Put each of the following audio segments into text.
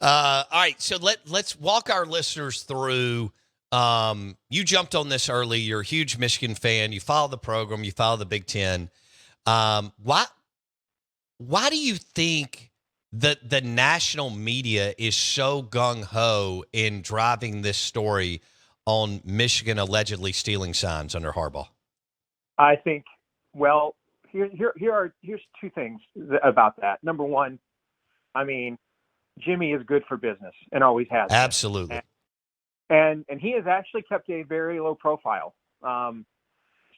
All right, so let's walk our listeners through. You jumped on this early. You're a huge Michigan fan. You follow the program. You follow the Big Ten. Why do you think that the national media is so gung-ho in driving this story on Michigan allegedly stealing signs under Harbaugh? I think, well, here's two things about that. Number one, I mean, Jimmy is good for business and always has been. Absolutely. And he has actually kept a very low profile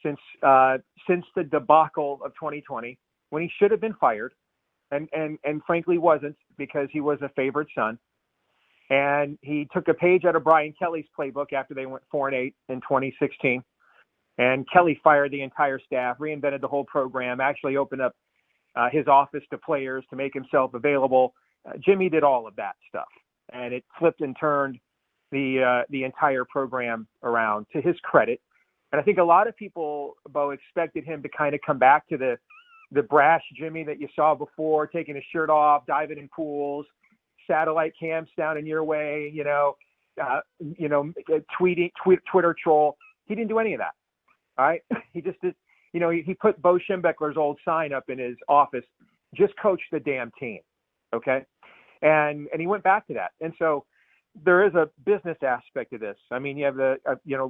since the debacle of 2020, when he should have been fired, and frankly wasn't, because he was a favored son. And he took a page out of Brian Kelly's playbook after they went 4-8 in 2016. And Kelly fired the entire staff, reinvented the whole program, actually opened up his office to players to make himself available. Jimmy did all of that stuff, and it flipped and turned the entire program around, to his credit. And I think a lot of people, Bo, expected him to kind of come back to the brash Jimmy that you saw before, taking his shirt off, diving in pools, satellite cams down in your way, Twitter troll. He didn't do any of that. All right. He just did, he put Bo Schembechler's old sign up in his office, just coach the damn team. Okay. And he went back to that. And so there is a business aspect to this. I mean, you have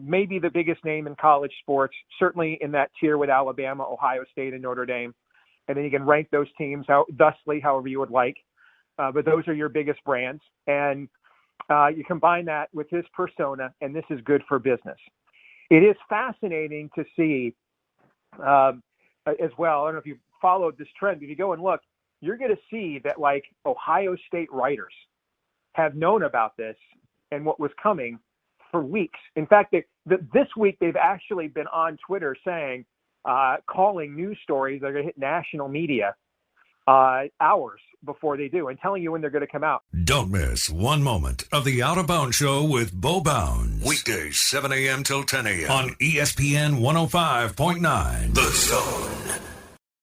maybe the biggest name in college sports, certainly in that tier with Alabama, Ohio State, and Notre Dame. And then you can rank those teams thusly, however you would like. But those are your biggest brands. And you combine that with his persona, and this is good for business. It is fascinating to see as well. I don't know if you followed this trend. If you go and look, you're going to see that, like, Ohio State writers have known about this and what was coming for weeks. In fact, this week they've actually been on Twitter saying, calling news stories that are going to hit national media hours before they do, and telling you when they're going to come out. Don't miss one moment of the Out of Bounds Show with Bo Bounds. Weekdays, 7 a.m. till 10 a.m. on ESPN 105.9. The Zone.